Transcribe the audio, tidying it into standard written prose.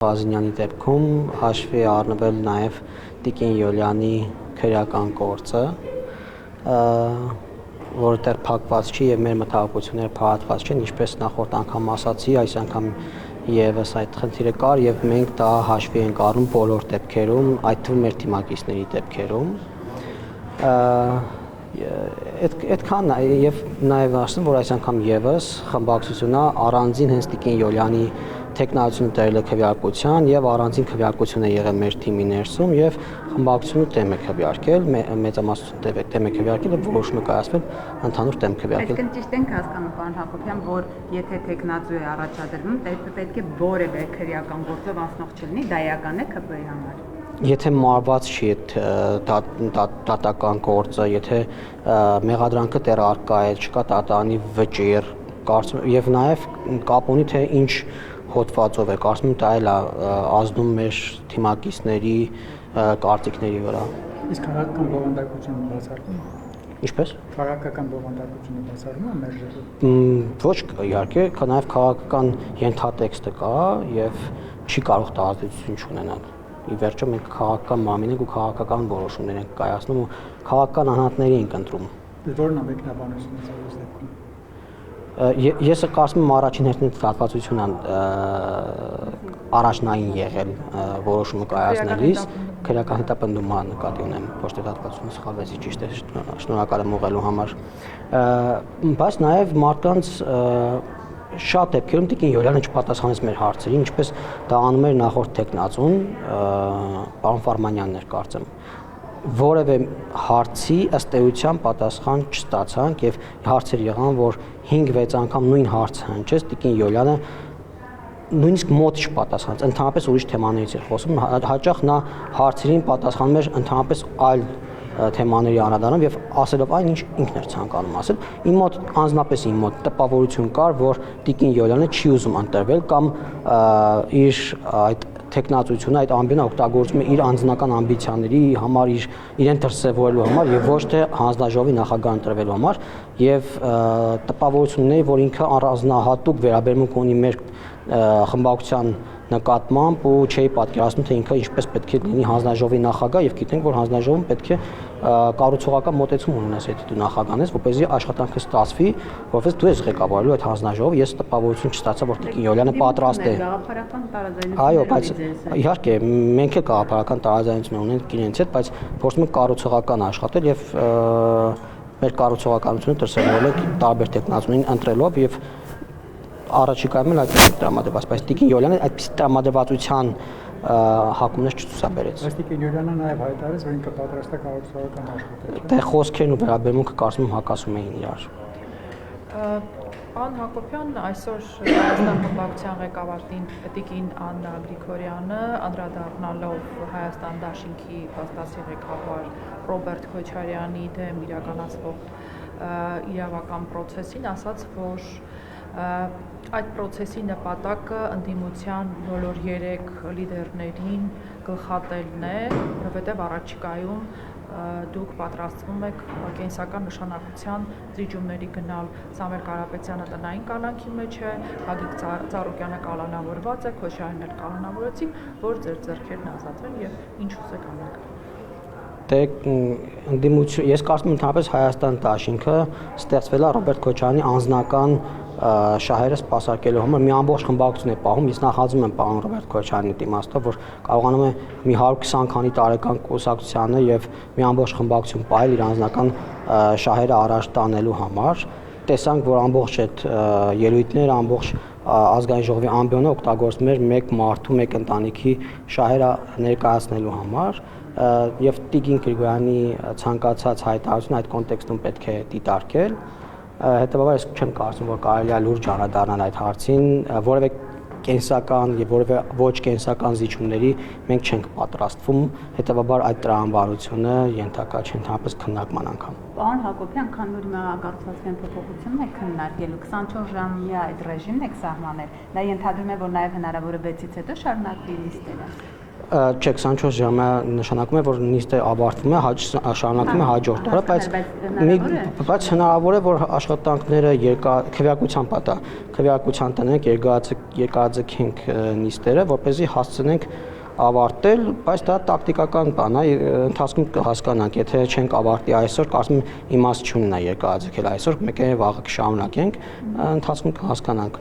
Բազինյանի դեպքում հաշվի առնվել նաև Տիկին Յոլյանի քրեական գործը, որը դեռ փակված չի եւ մեր մտահոգությունները փարատված չեն, ինչպես նախորդ անգամ ասացի, այս անգամ եւս այդ խնդիրը կար եւ մենք դա հաշվի ենք առնում բոլոր դեպքերում, այդ թվում մեր թիմակիցների դեպքերում։ Այդքան եւ նաեւ ասեմ, որ այս անգամ եւս խմբակցությունը առանձին հենց Տիկին Յոլյանի տեխնացիոն դերել քվեարկության եւ առանձին քվեարկություն է եղել մեր թիմի ներսում եւ խմբակցությունը դեմ է քվեարկել, մեծամասնություն դեմ է քվեարկել եւ որոշումը կայացվել ընդհանուր դեմ քվեարկել։ Այսինքն ճիշտ ենք հասկանում, պարոն Հակոբյան, որ եթե տեխնացու է առաջադրվում, պետք է որևէ քրեական գործով անցնող չլինի, դա էական է ԿՊ-ի համար։ Եթե մարված չի դատական գործը, եթե մեղադրանքը դեռ առկա է, չկա դատարանի վճիռ, եւ նաեւ կապ ունի թե ինչ հոդվածով է, կարծում եմ դա էլ ազդում մեր թիմակիցների կարծիքների վրա։ Իսկ քաղաքական բովանդակությունը բացառվում է։ Ինչպես։ Քաղաքական բովանդակությունը բացառվում է մեր ժողովում։ Ոչ, իհարկե, նաեւ քաղաքական ենթատեքստը կա եւ չի կարող դա ազդեցություն չունենալ։ Ի վերջո մենք քաղաքական մարմին ենք ու քաղաքական որոշումներ ենք կայացնում ու քաղաքական անհատների ենք ընտրում։ Որն է մեկնաբանությունը այս դեպքում։ Ես կարծում եմ առաջին հերթին դատվածությունն առաջնային եղել որոշումը կայացնելիս, քրեական հետապնդումը նկատի ունեմ, ոչ թե դատվածությունը սխալվեցի, ճիշտ է, շնորհակալ եմ ուղղելու համար։ Բայց նաև մարդկանց շատ դեպքերում Տիկին Յոլյանը չպատասխանեց մեր հարցերին, ինչպես դա անում էր նախորդ տեխնացուն, պարոն Ֆարմանյանն էր կարծեմ։ Որևէ հարցի ըստ էության պատասխան չստացանք եւ հարցեր եղան, որ 5-6 անգամ նույն հարցը հնչեց, Տիկին Յոլյանը նույնիսկ մոտ չպատասխանեց, ընդհանրապես ուրիշ թեմաներից էր խոսում, հաճախ նա հարցերին պատասխանում էր ընդհանրապես այլ թեմաների անդրադառնալով եւ ասելով այն, ինչ ինքն էր ցանկանում ասել։ Իմ մոտ անձնապես իմ մոտ տպավորություն կար, որ Տիկին Յոլյանը չի ուզում ընտրվել կամ իր այդ տեխնացությունը այդ ամբիոնը օգտագործում է իր անձնական ամբիցիաների համար, իրեն դրսևորելու համար եւ ոչ թե հանձնաժողովի նախագահ ընտրվելու համար եւ տպավորությունն է, որ ինքը առանձնահատուկ վերաբերմունք ունի մեր խմբակցության նկատմամբ ու չէի պատկերացնում թե ինքը ինչպես պետք է լինի հանձնաժողովի նախագահ եւ գիտենք որ հանձնաժողովում պետք է կառուցողական մոտեցում ունենաս եթե դու նախագահն ես որպեսզի աշխատանքը ստացվի որովհետեւ դու ես ղեկավարելու այդ հանձնաժողովը ես տպավորություն չստացա որ Տիկին Յոլյանը պատրաստ է այո բայց իհարկե մենք էլ գաղափարական տարաձայնություն ունենք իրենց հետ բայց փորձում ենք կառուցողական աշխատել եւ մեր կառուցողականությունը դրսևորել ենք տարբեր տեխնացուներին ընտրելով եւ առաջիկայում էլ այդպես տրամադրված, բայց Տիկին Յոլյանը այդպես տրամադրվածության հակումներ չցուցաբերեց։ Բայց Տիկին Յոլյանը նաև հայտարարեց, որ ինքը պատրաստ է կառուցողական աշխատել։ Դե խոսքերն ու վերաբերմունքը կարծում եմ հակասում էին իրար։ Պարոն Հակոբյան, այսօր Հայաստան խմբակցության ղեկավար Տիկին Աննա Գրիգորյանը անդրադառնալով Հայաստան դաշինքի փաստացի ղեկավար Ռոբերտ Քոչարյանի դեմ իրականացվող իրավական process-ին ասաց, որ այդ process-ի նպատակը ընդդիմության բոլոր 3 լիդերներին գլխատելն է, որովհետև առաջիկայում դուք պատրաստվում եք կենսական նշանակության զիջումների գնալ Սամվել Կարապետյանը տնային կալանքի մեջ է, Գագիկ Ծառուկյանը կալանավորված է, Քոչարյանն էլ կալանավորեցին, որ ձեր ձեռքերն ազատվեն եւ ինչ ուզեք անեք։ Դե ընդդիմություն, ես կարծում եմ ընդհանրապես Հայաստան դաշինքը ստեղծվել է Ռոբերտ Քոչարյանի անձնական շահերը սպասարկելու համար մի ամբողջ խմբակցություն է պահում, ես նախաձում եմ պարոն Ռոբերտ Քոչարյանի դիմաստով, որ կարողանում է մի 120 քանի տարեկան կուսակցությանը եւ մի ամբողջ խմբակցություն պահել իր անձնական շահերը առաջ տանելու համար։ Տեսանք, որ ամբողջ այդ ելույթները, ամբողջ ազգային ժողովի ամբիոնը օգտագործվում էր մեկ մարդու, մեկ ընտանիքի շահերը ներկայացնելու համար եւ Տիկին Գրիգորյանի ցանկացած հայտարարություն այդ կոնտեքստում պետք է դիտարկել։ Հետևաբար ես չեմ կարծում, որ կարելի է լուրջ անդրադառնալ այդ հարցին, որևէ կենսական եւ որևէ ոչ կենսական զիջումների մենք չենք պատրաստվում, հետևաբար այդ տրամաբանությունը ենթակա չէ ընդհանրապես քննարկման անգամ։ Պարոն Հակոբյան, քանի որ մեղագործվածքային փոփոխությունն է քննարկելու 24 ժամյա այդ ռեժիմն է սահմանել, դա ենթադրում է, որ նաեւ հնարավոր է 6-ից հետո շարունակվի լիստերը։ Չէ, 24 ժամը նշանակում է, որ նիստը ավարտվում է, շարունակվում է հաջորդ օրը, բայց հնարավոր է, որ աշխատանքները քվեակության պատա, քվեակության տնենք, երկարաձգենք նիստերը, որպեսզի հասցնենք ավարտել, բայց դա տակտիկական բան է, ընթացքում կհասկանանք, եթե չենք ավարտի այսօր, կարծում եմ իմաստ չունի երկարաձգել այսօր, մեկ է վաղը կշարունակենք, ընթացքում կհասկանանք։